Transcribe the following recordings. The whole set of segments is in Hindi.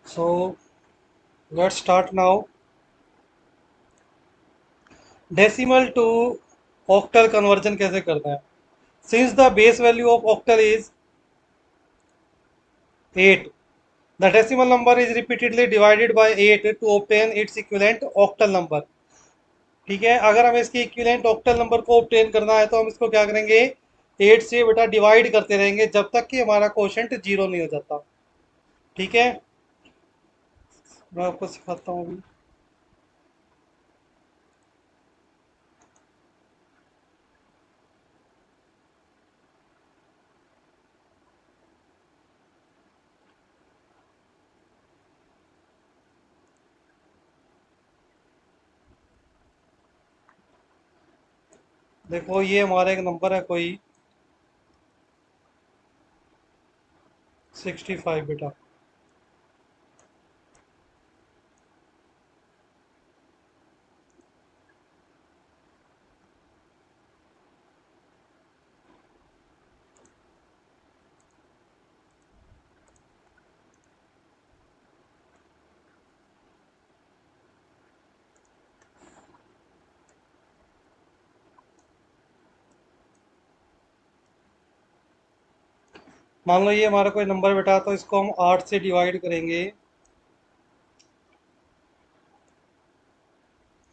So let's start now. Decimal to octal conversion कैसे करना है? Since the base value of octal is 8, the decimal number is repeatedly divided by 8 to obtain its equivalent octal number. ठीक है, अगर हमें इसकी इक्विवेलेंट ऑक्टल नंबर को ऑब्टेन करना है तो हम इसको क्या करेंगे, 8 से बेटा डिवाइड करते रहेंगे जब तक कि हमारा कोशेंट जीरो नहीं हो जाता। ठीक है, मैं आपको सिखाता हूँ अभी। देखो ये हमारा एक नंबर है कोई 65 बेटा। मान लो ये हमारा कोई नंबर बेटा, तो इसको हम 8 से डिवाइड करेंगे,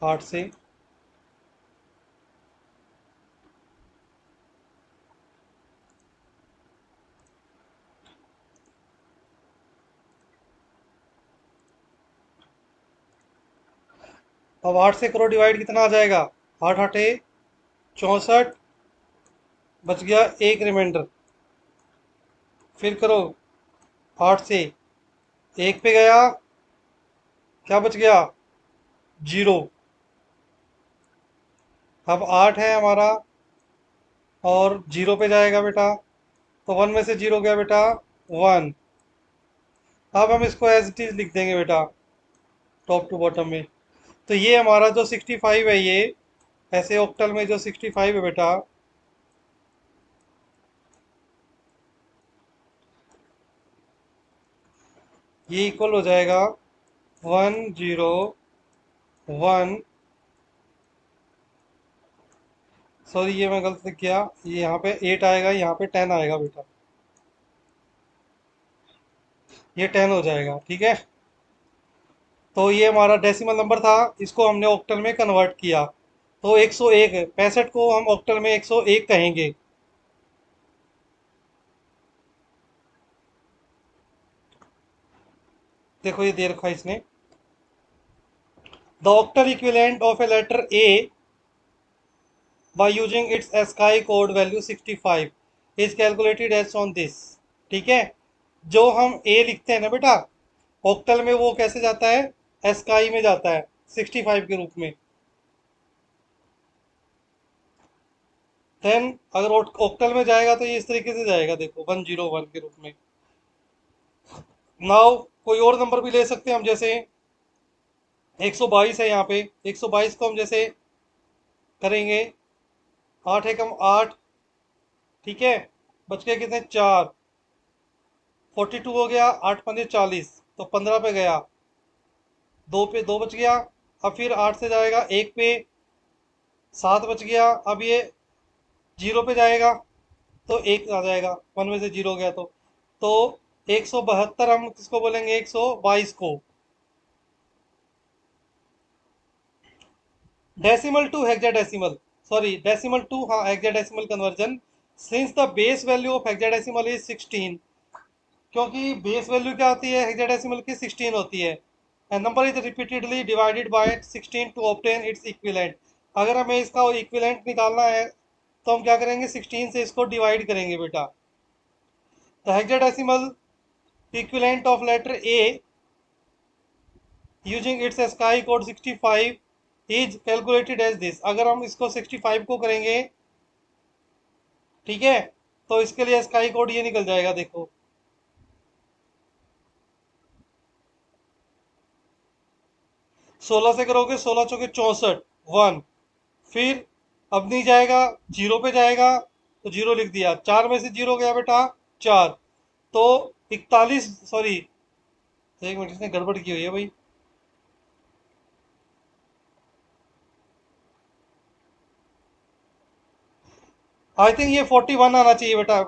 8 से। अब 8 से करो डिवाइड, कितना आ जाएगा, 8 आठे 64, बच गया एक रिमाइंडर। फिर करो 8 से एक पे गया, क्या बच गया, जीरो। अब 8 है हमारा और जीरो पे जाएगा बेटा, तो 1 में से जीरो गया बेटा 1। अब हम इसको एज इट इज लिख देंगे बेटा, टॉप टू बॉटम में। तो ये हमारा जो 65 है, ये ऐसे ऑक्टल में जो 65 है बेटा, ये इक्वल हो जाएगा 101। सॉरी ये मैं गलत लिख गया, ये यहाँ पे 8 आएगा, यहाँ पे 10 आएगा बेटा, ये 10 हो जाएगा। ठीक है, तो ये हमारा डेसिमल नंबर था, इसको हमने ऑक्टल में कन्वर्ट किया। तो 101, 65 को हम ऑक्टल में 101 कहेंगे। देखो ये दे रखा है इसने, the octal equivalent of a letter A by using its ASCII code value 65 is calculated as on this। ठीक है, जो हम ए लिखते हैं ना बेटा ऑक्टल में, वो कैसे जाता है, एस्काई में जाता है 65 के रूप में। देन अगर ऑक्टल में जाएगा तो ये इस तरीके से जाएगा, देखो 101 के रूप में। नाउ कोई और नंबर भी ले सकते हैं हम, जैसे 122 है यहाँ पे, 122 को हम जैसे करेंगे, 8 एकम 8, ठीक है, बच गए कितने, 4, 42 हो गया, 8 पंजे 40, तो 15 पे गया, 2 पे 2 बच गया। अब फिर 8 से जाएगा 1 पे, 7 बच गया। अब ये जीरो पे जाएगा तो 1 आ जाएगा, 1 में से जीरो गया तो 172 हम किसको बोलेंगे, 122 को। Decimal to hexadecimal, sorry decimal to, हाँ hexadecimal conversion. Since the base value of hexadecimal is 16, क्योंकि बेस वैल्यू क्या होती है हेक्साडेसिमल की, 16 होती है। And number is repeatedly divided by 16 to obtain its equivalent. अगर हमें इसका इक्विवेलेंट निकालना है तो हम क्या करेंगे, 16 से इसको डिवाइड करेंगे बेटा। The hexadecimal equivalent of letter A using its ASCII code 65 is calculated as this. अगर हम इसको 65 को करेंगे, ठीक है, तो इसके लिए ASCII कोड ये निकल जाएगा, देखो 16 से करोगे, 16 चौके 64, 1। फिर अब नहीं जाएगा, जीरो पे जाएगा, तो जीरो लिख दिया, 4 में से जीरो गया बेटा 4, तो 41, सॉरी एक मिनट, इसने गड़बड़ की हुई है भाई। आई थिंक ये 41 आना चाहिए बेटा,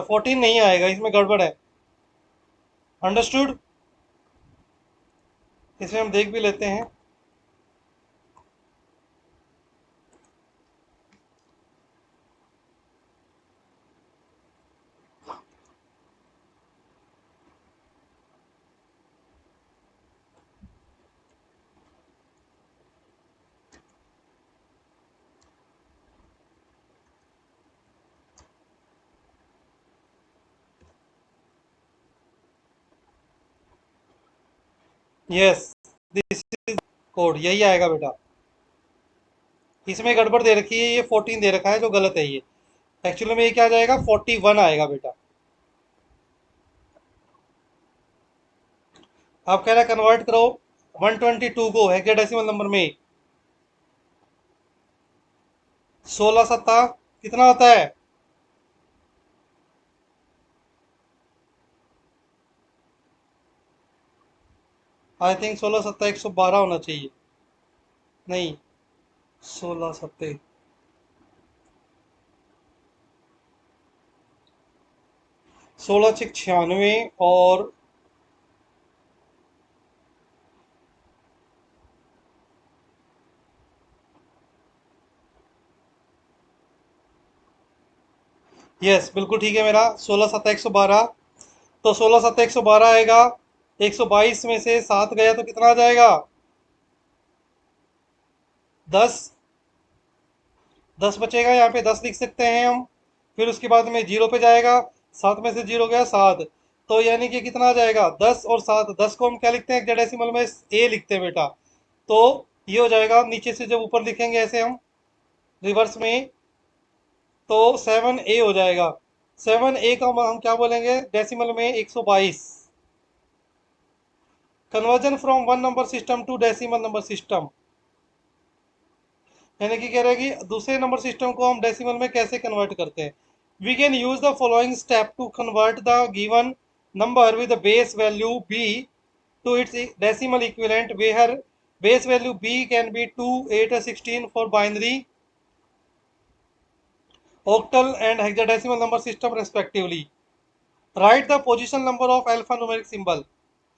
14 नहीं आएगा, इसमें गड़बड़ है। अंडरस्टूड। इसमें हम देख भी लेते हैं। यस, दिस इज कोड, यही आएगा बेटा। इसमें गड़बड़ दे रखी है, ये 14 दे रखा है जो गलत है ये। एक्चुअली में ये क्या आ जाएगा, 41 आएगा बेटा। आप कह रहे कन्वर्ट करो 122 को हेक्साडेसिमल नंबर में। 16 सत्ता कितना होता है? आई थिंक 16 सत्ता 112 होना चाहिए। नहीं, 16 सत्ते 16 6 96 और यस बिल्कुल ठीक है मेरा। 16 सत्ता 112, तो 16 सत्ता 112 आएगा। 122 में से 7 गया तो कितना आ जाएगा? 10। 10 बचेगा, यहाँ पे 10 लिख सकते हैं हम। फिर उसके बाद में जीरो पे जाएगा। 7 में से जीरो गया 7, तो यानी कि कितना आ जाएगा? 10 और 7। 10 को हम क्या लिखते हैं हेक्साडेसिमल में? ए लिखते हैं बेटा। तो ये हो जाएगा, नीचे से जब ऊपर लिखेंगे ऐसे हम रिवर्स में, तो 7A हो जाएगा। 7A का हम क्या बोलेंगे डेसिमल में? 122। Conversion from one number system to decimal number system, यानी कि कह रहा है कि दूसरे नंबर सिस्टम को हम डेसिमल में कैसे कन्वर्ट करते हैं। We can use the following step to convert the given number with base value b to its decimal equivalent, where base value b can be 2, 8 or 16 for binary, octal and hexadecimal number system respectively. Write the position number of alphanumeric symbol.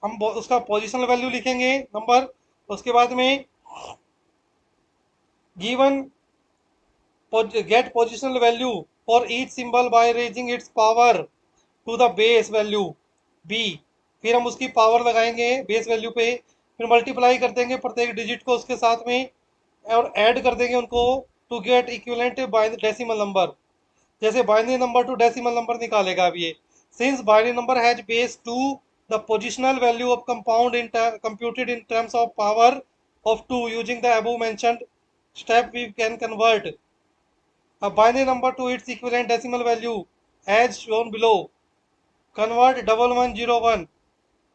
हम उसका पोजिशनल वैल्यू लिखेंगे नंबर, उसके बाद में given get positional value for each symbol by raising its power to the base value b। फिर हम उसकी पावर लगाएंगे बेस वैल्यू पे, फिर मल्टीप्लाई कर देंगे प्रत्येक डिजिट को उसके साथ में, और ऐड कर देंगे उनको to get equivalent decimal number. जैसे binary number to decimal number निकालेगा अब ये। Since binary number has base two, the positional value of compound in computed in terms of power of 2 using the above mentioned step, we can convert a binary number to its equivalent decimal value as shown below. Convert 1101।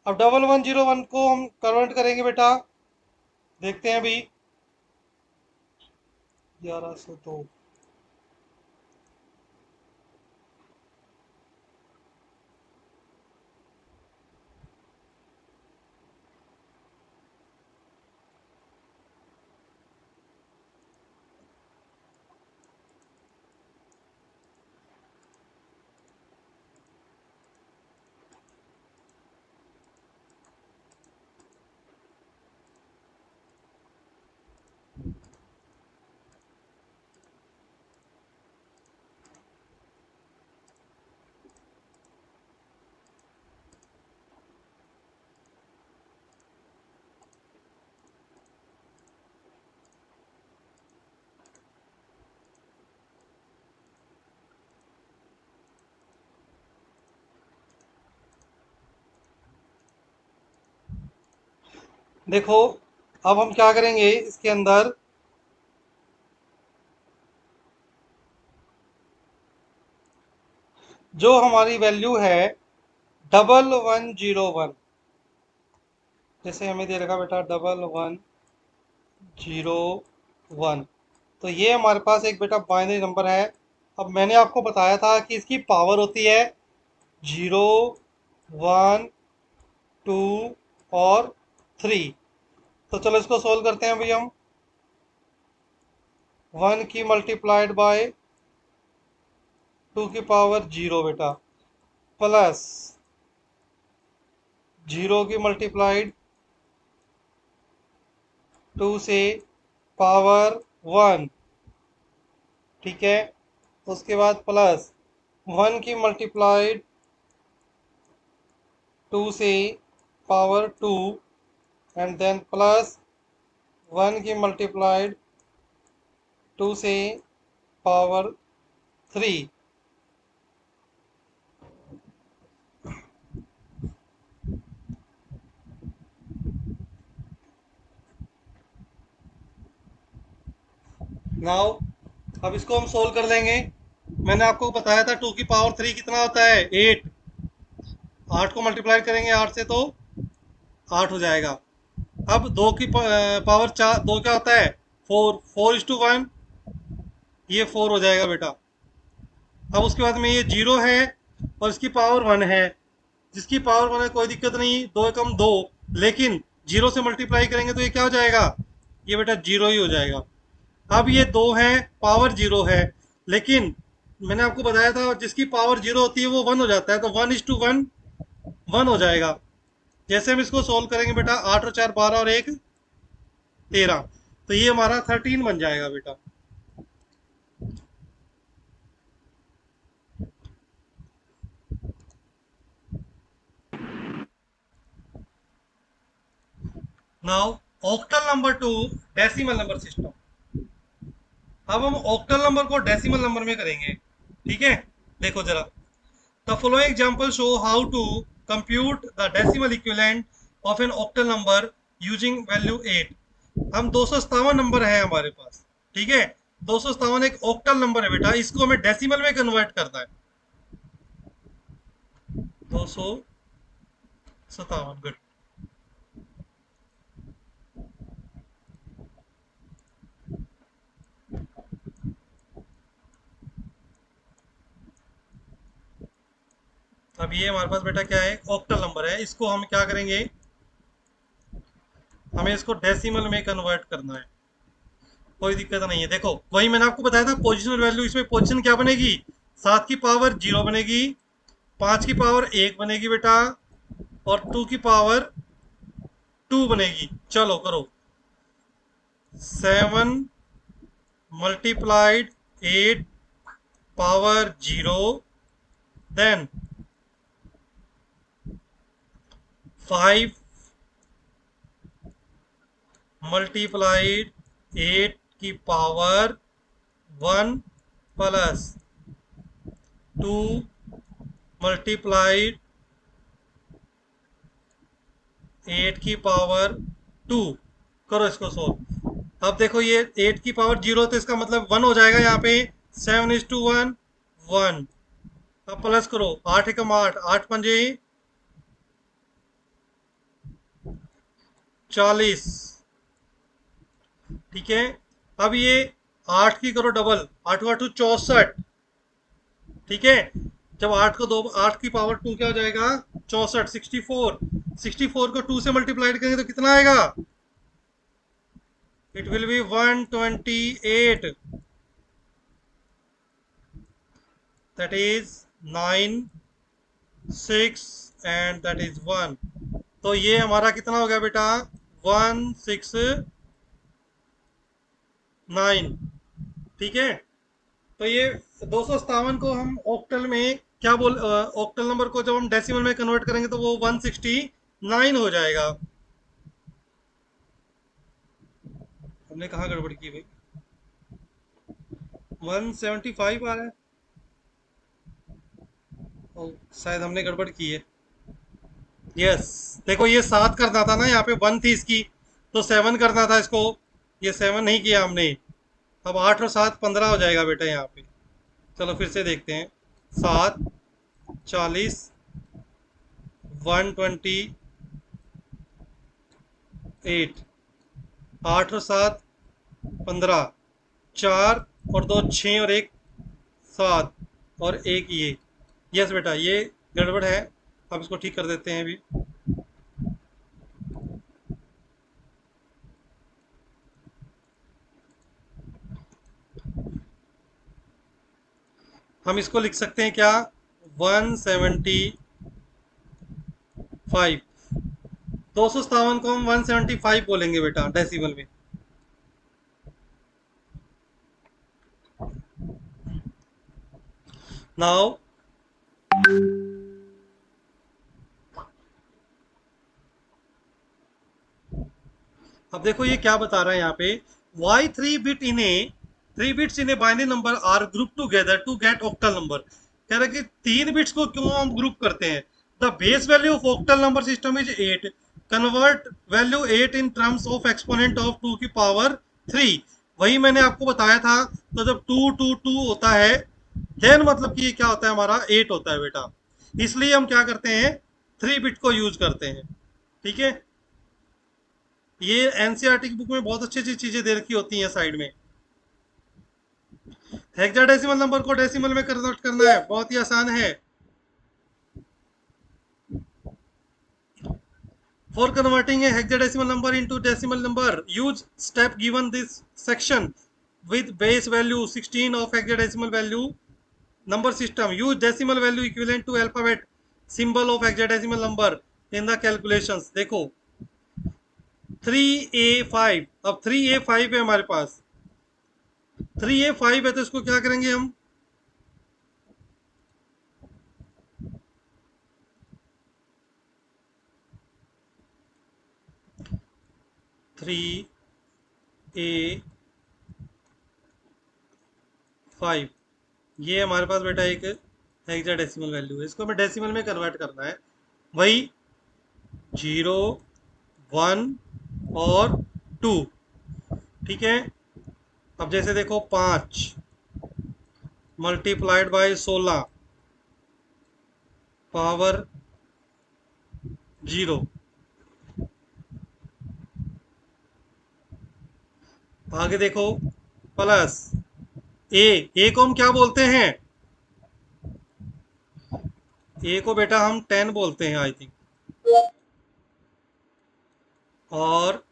अब 1101 को हम कन्वर्ट करेंगे बेटा, देखते हैं अभी। 1102। देखो, अब हम क्या करेंगे इसके अंदर, जो हमारी वैल्यू है 1101, जैसे हमें दे रखा बेटा 1101, तो ये हमारे पास एक बेटा बाइनरी नंबर है। अब मैंने आपको बताया था कि इसकी पावर होती है 0, 1, 2 और 3। तो चलो इसको सोल्व करते हैं भाई हम। 1 की मल्टीप्लाइड बाय 2 की पावर 0 बेटा, प्लस 0 की मल्टीप्लाइड 2 से पावर 1, ठीक है। उसके बाद प्लस 1 की मल्टीप्लाइड 2 से पावर 2, एंड देन प्लस 1 की मल्टीप्लाइड 2 से पावर 3। नाउ अब इसको हम सोल्व कर लेंगे। मैंने आपको बताया था 2 की पावर 3 कितना होता है, 8। 8 को मल्टीप्लाई करेंगे 8 से तो 8 हो जाएगा। अब 2 की पावर 4, 2 क्या होता है, 4। 4:1, ये 4 हो जाएगा बेटा। अब उसके बाद में ये 0 है और इसकी पावर 1 है। जिसकी पावर 1 है कोई दिक्कत नहीं, 2 एकम 2, लेकिन 0 से मल्टीप्लाई करेंगे तो ये क्या हो जाएगा, ये बेटा 0 ही हो जाएगा। अब ये 2 है, पावर 0 है, लेकिन मैंने आपको बताया था जिसकी पावर 0 होती है वो 1 हो जाता है, तो 1:1 1 हो जाएगा। जैसे हम इसको सोल्व करेंगे बेटा, 8 और 4 12 और 1 13, तो ये हमारा 13 बन जाएगा बेटा। Now octal number 2, decimal number system. अब हम ऑक्टल नंबर को डेसिमल नंबर में करेंगे, ठीक है। देखो जरा, the following example show how to compute the decimal equivalent of an octal number using value 8। हम 257 नंबर है हमारे पास, ठीक है। 257 एक ऑक्टल नंबर है बेटा, इसको हमें डेसिमल में कन्वर्ट करना है। 257, गुड। अब ये हमारे पास बेटा क्या है, ऑक्टल नंबर है। इसको हम क्या करेंगे, हमें इसको डेसिमल में कन्वर्ट करना है। कोई दिक्कत नहीं है। देखो वही मैंने आपको बताया था, पोजिशनल वैल्यू, इसमें पोजीशन क्या बनेगी, 7 की पावर 0 बनेगी, 5 की पावर 1 बनेगी बेटा, और 2 की पावर 2 बनेगी। चलो करो, 7 मल्टीप्लाइड 8 पावर 0, देन 5 मल्टीप्लाइड 8 की पावर 1 प्लस 2 मल्टीप्लाइड 8 की पावर 2। करो इसको सोल्व। अब देखो ये 8 की पावर 0, तो इसका मतलब 1 हो जाएगा यहाँ पे। 7:1 1। अब प्लस करो, 8 एकम 8, 8 पंजे 40, ठीक है। अब ये 8 की करो डबल, 8 8 64, ठीक है। जब 8 को 2, 8 की पावर 2 क्या हो जाएगा, 64, 64। 64 को 2 से मल्टीप्लाई करेंगे तो कितना आएगा, it will be 128, that is 9 6 and that is 1। तो ये हमारा कितना हो गया बेटा, 169, ठीक है। तो ये 257 को हम ऑक्टल में क्या बोल, ऑक्टल नंबर को जब हम डेसिमल में कन्वर्ट करेंगे तो वो 169 हो जाएगा। हमने कहाँ गड़बड़ की भाई, 175 आ रहा है। शायद हमने गड़बड़ की है। यस, देखो ये 7 करना था ना, यहाँ पे 1 थी इसकी, तो 7 करना था इसको, ये 7 नहीं किया हमने। अब 8 और 7 15 हो जाएगा बेटा यहाँ पे। चलो फिर से देखते हैं, 7 40 128, 8 और 7 15, 4 और 2 6 और 1 7 और 1 ये। यस बेटा ये गड़बड़ है, अब इसको ठीक कर देते हैं अभी। हम इसको लिख सकते हैं क्या, 175, 257 को हम 175 बोलेंगे बेटा डेसिमल में। नाउ अब देखो ये क्या बता रहा है यहाँ पे, why three bits in a binary number are group together to get octal number. कह रहा है कि 3 बिट्स को क्यों हम ग्रुप करते हैं। The base value of octal number system is 8, convert value 8 in terms of exponent of 2 की पावर 3। वही मैंने आपको बताया था, तो जब 2 2 2 होता है देन मतलब कि ये क्या होता है, हमारा 8 होता है बेटा। इसलिए हम क्या करते हैं, 3 बिट को यूज करते हैं। ठीक है, ये एनसीईआरटी की बुक में बहुत अच्छी अच्छी चीजें दे रखी होती हैं साइड में। हेक्साडेसिमल नंबर को डेसिमल में कन्वर्ट करना है, बहुत ही आसान है। For converting A hexadecimal number into decimal number, use step given this section with base value 16 of hexadecimal value number system. Use decimal value equivalent to alphabet symbol of hexadecimal number in the calculations. देखो 3A5, अब 3A5 है हमारे पास, 3A5 है तो इसको क्या करेंगे हम, थ्री ए 5, ये हमारे पास बेटा एक हेक्साडेसिमल वैल्यू है, इसको हमें डेसिमल में कन्वर्ट करना है। वही 0 1 और 2। ठीक है, अब जैसे देखो 5 मल्टीप्लाइड बाय 16 पावर 0। आगे देखो प्लस ए को हम क्या बोलते हैं, ए को बेटा हम 10 बोलते हैं आई थिंक। और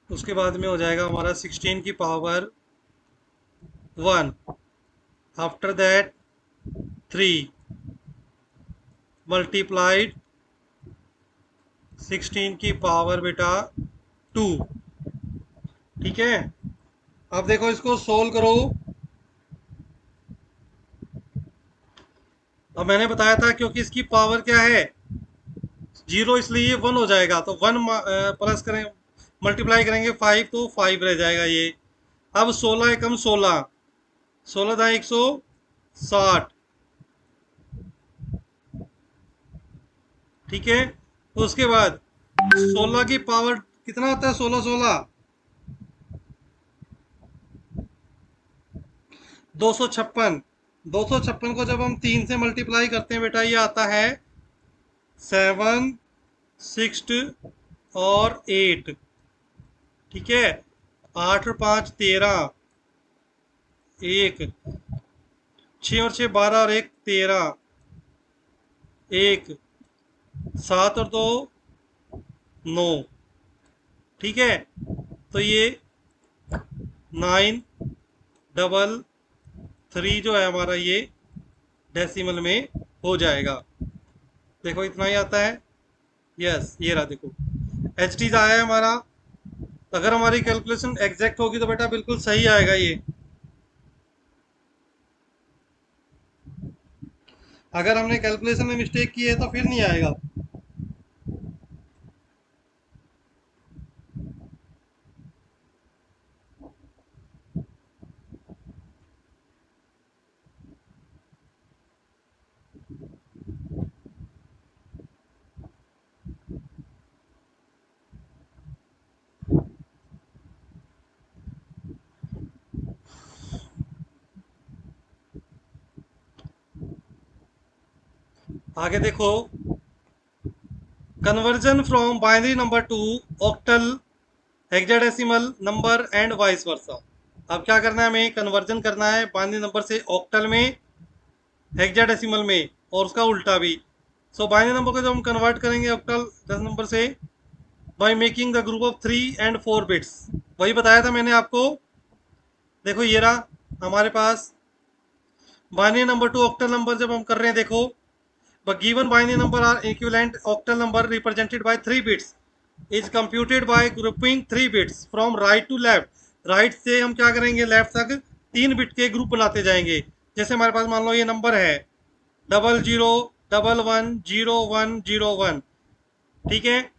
उसके बाद में हो जाएगा हमारा 16 की पावर 1, आफ्टर दैट 3 मल्टीप्लाइड 16 की पावर बेटा 2। ठीक है, अब देखो इसको सोल्व करो। अब मैंने बताया था क्योंकि इसकी पावर क्या है 0, इसलिए ये 1 हो जाएगा, तो 1 प्लस करें, मल्टीप्लाई करेंगे 5 तो 5 रह जाएगा ये। अब 16 एकम 16, 16 था 160। ठीक है, तो उसके बाद 16 की पावर कितना होता है, 16 16 256। 256 को जब हम 3 से मल्टीप्लाई करते हैं बेटा, ये आता है 7 6 और 8। ठीक है, 8 और 5 13, 1 6 और 6 12 और 1 13, 1 7 और 2 9। ठीक है, तो ये 933 जो है हमारा ये डेसिमल में हो जाएगा। देखो इतना ही आता है, यस ये रहा देखो एच टी आया है हमारा। अगर हमारी कैलकुलेशन एग्जैक्ट होगी तो बेटा बिल्कुल सही आएगा ये। अगर हमने कैलकुलेशन में मिस्टेक की है तो फिर नहीं आएगा। आगे देखो, conversion from binary number to octal hexadecimal number and vice versa. अब क्या करना है, हमें कन्वर्जन करना है बाइनरी नंबर से ऑक्टल में, हेक्साडेसिमल में, और उसका उल्टा भी। सो बाइनरी नंबर को जब हम कन्वर्ट करेंगे ऑक्टल 10 नंबर से, by making the group of 3 and 4 bits. वही बताया था मैंने आपको। देखो ये रहा हमारे पास binary number to octal number जब हम कर रहे हैं, देखो but given binary number are equivalent octal number represented by 3 bits is computed by grouping 3 bits from right to left। Right से हम क्या करेंगे, लेफ्ट तक 3 बिट के ग्रुप बनाते जाएंगे। जैसे हमारे पास मान लो ये नंबर है 00110101, ठीक है।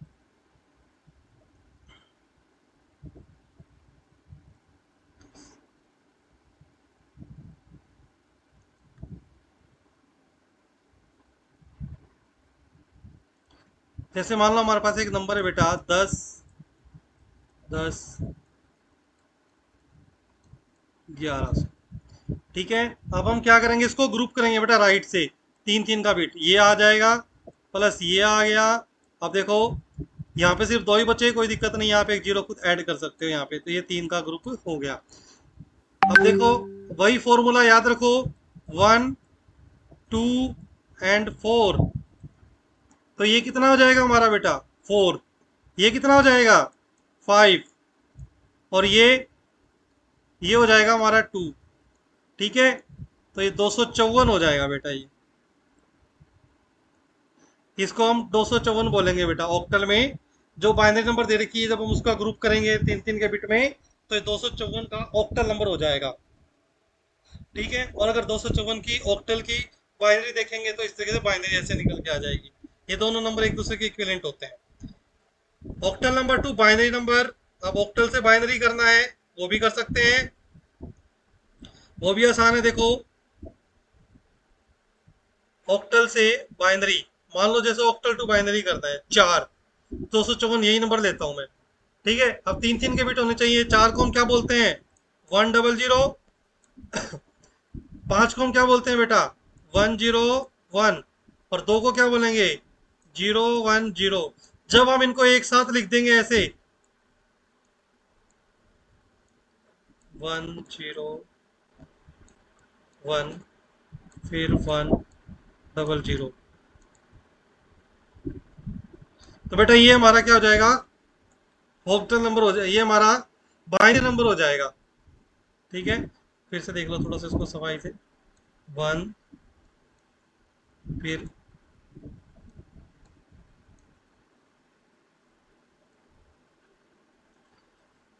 जैसे मान लो हमारे पास एक नंबर है बेटा 10, 11, ठीक है। अब हम क्या करेंगे, इसको ग्रुप करेंगे बेटा राइट से। 3 3 का बिट ये आ जाएगा, प्लस ये आ गया। अब देखो यहाँ पे सिर्फ 2 ही बचे, कोई दिक्कत नहीं, यहाँ पे एक जीरो खुद ऐड कर सकते हो यहाँ पे, तो ये 3 का ग्रुप हो गया। अब देखो वही फॉर्मूला याद रखो, 1 2 and 4, तो ये कितना हो जाएगा हमारा बेटा 4, ये कितना हो जाएगा 5, और ये हो जाएगा हमारा 2, ठीक है। तो ये 254 हो जाएगा बेटा। ये इसको हम 254 बोलेंगे बेटा ऑक्टल में। जो बाइनरी नंबर दे रखी है, जब हम उसका ग्रुप करेंगे 3 3 के बिट में, तो ये 254 का ऑक्टल नंबर हो जाएगा, ठीक है। और अगर 254 की ऑक्टल की बाइनरी देखेंगे तो इस तरीके से बाइनरी ऐसे निकल के आ जाएगी। ये दोनों नंबर एक दूसरे के इक्विवेलेंट होते हैं। Octal number two binary number. अब ऑक्टल से बाइनरी करना है वो भी कर सकते हैं, वो भी आसान है। देखो ऑक्टल से बाइनरी, मान लो जैसे ऑक्टल टू बाइनरी करना है 4, 254 यही नंबर लेता हूं मैं, ठीक है। अब 3 3 के बिट होने चाहिए। 4 को हम क्या बोलते हैं 100, 5 को हम क्या बोलते हैं बेटा 101, और 2 को क्या बोलेंगे 010। जब हम इनको एक साथ लिख देंगे ऐसे 101 फिर 100, तो बेटा ये हमारा क्या हो जाएगा ऑक्टल नंबर हो जाएगा, ये हमारा बाइनरी नंबर हो जाएगा, ठीक है। फिर से देख लो थोड़ा सा इसको सफाई से, 1 फिर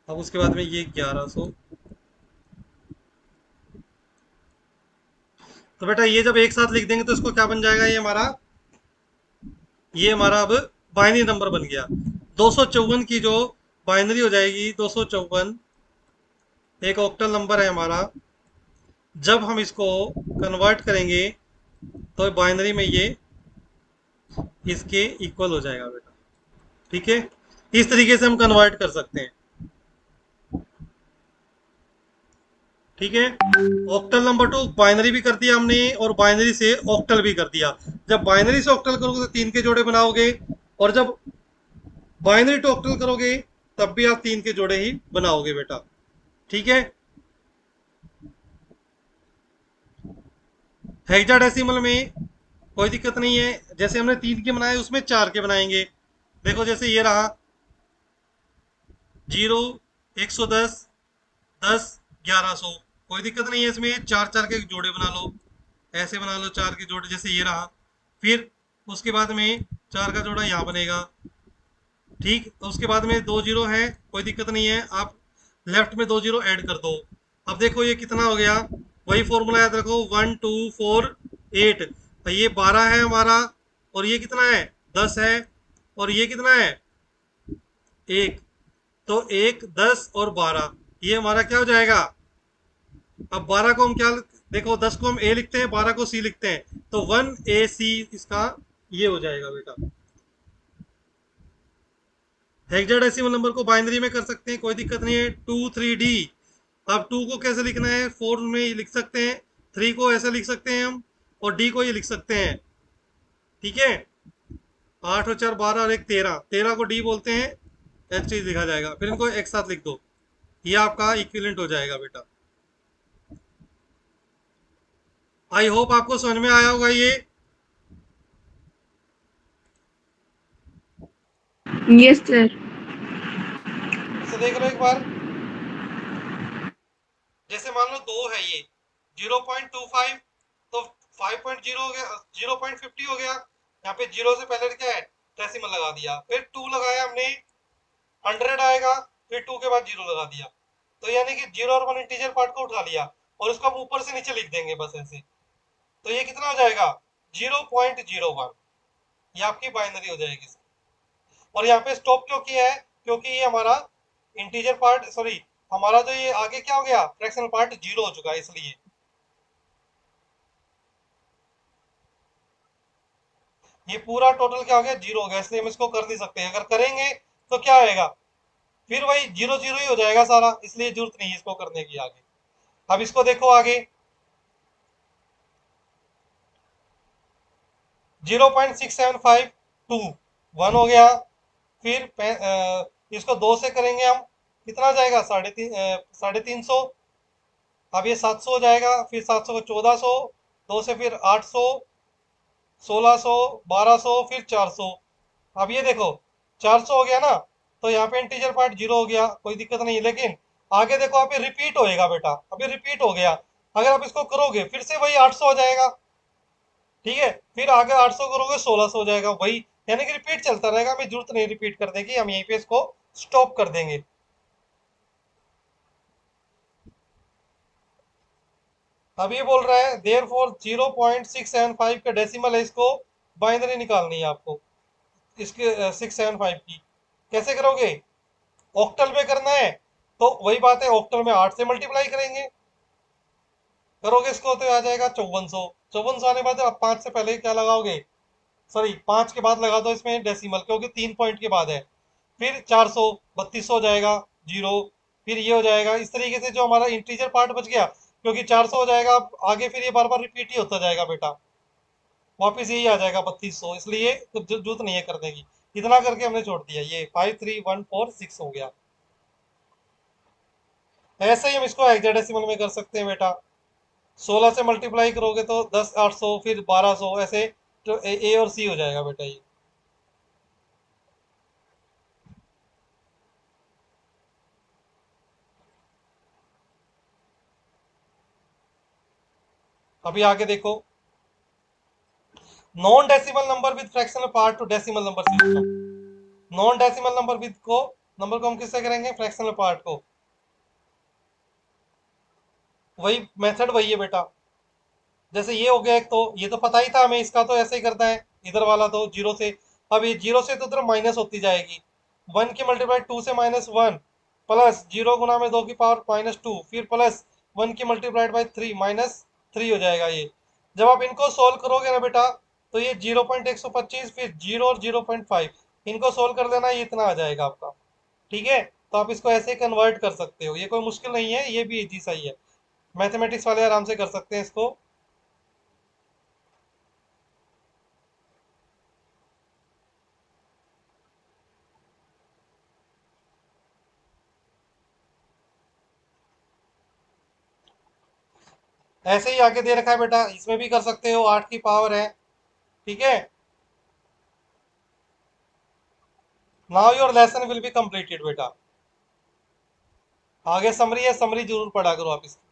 अब उसके बाद में ये 1100। तो बेटा ये जब एक साथ लिख देंगे तो इसको क्या बन जाएगा, ये हमारा अब बाइनरी नंबर बन गया। 254 की जो बाइनरी हो जाएगी 254, एक ऑक्टल नंबर है हमारा। जब हम इसको कन्वर्ट करेंगे तो बाइनरी में ये इसके इक्वल हो जाएगा बेटा, ठीक है। इस तरीके से हम कन्वर्ट कर सकते हैं, ठीक है। ऑक्टल नंबर टू बाइनरी भी कर दिया हमने, और बाइनरी से ऑक्टल भी कर दिया। जब बाइनरी से ऑक्टल करोगे तो 3 के जोड़े बनाओगे, और जब बाइनरी टू ऑक्टल करोगे तब भी आप 3 के जोड़े ही बनाओगे बेटा, ठीक है। हेक्साडेसिमल में कोई दिक्कत नहीं है, जैसे हमने 3 के बनाए उसमें 4 के बनाएंगे। देखो जैसे ये रहा 0, 110, 10, 1100, कोई दिक्कत नहीं है इसमें, 4 4 के जोड़े बना लो, ऐसे बना लो 4 के जोड़े, जैसे ये रहा। फिर उसके बाद में 4 का जोड़ा यहाँ बनेगा, ठीक। तो उसके बाद में 2 जीरो है, कोई दिक्कत नहीं है, आप लेफ्ट में 2 जीरो ऐड कर दो। अब देखो ये कितना हो गया, वही फॉर्मूला याद रखो 1248, तो ये 12 है हमारा, और ये कितना है 10 है, और ये कितना है 1, तो 1 10 और 12, ये हमारा क्या हो जाएगा। अब 12 को हम क्या, देखो 10 को हम ए लिखते हैं, 12 को सी लिखते हैं, तो 1AC इसका ये हो जाएगा बेटा। हेक्साडेसिमल नंबर को बाइनरी में कर सकते हैं, कोई दिक्कत नहीं है। 2 3D। अब 2 को कैसे लिखना है, 4 में ये लिख सकते हैं, 3 को ऐसे लिख सकते हैं हम, और D को ये लिख सकते हैं, ठीक है। 8 और 4 12 और 1 13, 13 को D बोलते हैं, ऐसे चीज लिखा जाएगा। फिर इनको एक साथ लिख दो, ये आपका इक्विवेलेंट हो जाएगा बेटा। आई होप आपको समझ में आया होगा ये। Yes sir. जैसे देख लो एक बार, जैसे मान लो दो है ये 0.25, तो 5.0 हो गया, 0.50 हो गया। यहाँ पे जीरो से पहले क्या है, डेसिमल लगा दिया, फिर टू लगाया हमने, 100 आएगा, फिर टू के बाद जीरो लगा दिया। तो यानी कि जीरो और वन इंटीजर पार्ट को उठा लिया और उसको हम ऊपर से नीचे लिख देंगे बस ऐसे। तो ये कितना हो जाएगा, 0.01। ये आपकी बाइनरी हो जाएगी। और यहाँ पे स्टॉप क्यों किया है, क्योंकि ये हमारा इंटीजर पार्ट, सॉरी, हमारा जो ये आगे क्या हो गया, फ्रैक्शनल पार्ट जीरो हो चुका है, इसलिए ये पूरा टोटल क्या हो गया, जीरो हो गया, इसलिए हम इसको कर नहीं सकते। अगर करेंगे तो क्या आएगा, फिर वही जीरो जीरो ही हो जाएगा सारा, इसलिए जरूरत नहीं है इसको करने की आगे। अब इसको देखो आगे, 0.675 टू 1 हो गया। फिर इसको दो से करेंगे हम, कितना जाएगा, 350। अब ये 700 हो जाएगा, फिर 700 को 1400, दो से फिर 800, 1600, 1200, फिर 400। अब ये देखो 400 हो गया ना, तो यहाँ पे इंटीजर पार्ट जीरो हो गया, कोई दिक्कत नहीं है। लेकिन आगे देखो, यहाँ पे रिपीट होएगा बेटा, अभी रिपीट हो गया। अगर आप इसको करोगे फिर से वही 800 हो जाएगा, ठीक है। फिर आगे 800 करोगे 1600 हो जाएगा, वही, यानी कि रिपीट चलता रहेगा। हमें जरूरत नहीं रिपीट करने की, हम यहीं पे इसको स्टॉप कर देंगे। अब ये बोल रहा है देयर फोर 0.675 का डेसिमल है, इसको बाइनरी निकालनी है आपको, इसके 675 की। कैसे करोगे, ऑक्टल में करना है, तो वही बात है, ऑक्टल में 8 से मल्टीप्लाई करेंगे, करोगे इसको तो आ जाएगा 5400। 5400 आने के बाद आप 5 से पहले क्या लगाओगे, सॉरी 5 के बाद लगा दो इसमें डेसिमल, क्योंकि 3 पॉइंट के बाद है। फिर 400, 3200 हो जाएगा, जीरो। फिर ये हो जाएगा, इस तरीके से जो हमारा इंटीजर पार्ट बच गया, क्योंकि 400 हो जाएगा, अब आगे फिर ये बार बार रिपीट ही होता जाएगा बेटा, वापिस यही आ जाएगा 3200, इसलिए कुछ जरूरत नहीं है करने की। इतना करके हमने छोड़ दिया, ये 53146 हो गया। ऐसे ही हम इसको हेक्साडेसिमल में कर सकते हैं बेटा। 16 से मल्टीप्लाई करोगे तो 10 800, फिर 1200, ऐसे तो ए और सी हो जाएगा बेटा ये। अभी आगे देखो, non decimal number with fractional part two decimal number system. Non decimal number को हम किससे करेंगे, फ्रैक्शनल पार्ट को। वही मेथड वही है बेटा। जैसे ये हो गया एक, तो ये तो पता ही था हमें, इसका तो ऐसे ही करना है, इधर वाला तो जीरो से। अब ये जीरो से तो उधर माइनस होती जाएगी, 1 की मल्टीप्लाई 2 से -1, प्लस जीरो गुना में 2 की पावर -2, फिर प्लस 1 की मल्टीप्लाइड बाई 3 -3 हो जाएगा ये। जब आप इनको सोल्व करोगे ना बेटा, तो ये 0.125, फिर जीरो और 0.5, इनको सोल्व कर देना, ये इतना आ जाएगा आपका। ठीक है, तो आप इसको ऐसे कन्वर्ट कर सकते हो, ये कोई मुश्किल नहीं है, ये भी इजी सही है। मैथमेटिक्स वाले आराम से कर सकते हैं इसको। ऐसे ही आगे दे रखा है बेटा, इसमें भी कर सकते हो, 8 की पावर है। ठीक है, now your lesson will be completed बेटा। आगे समरी है, समरी जरूर पढ़ा करो आप इसकी।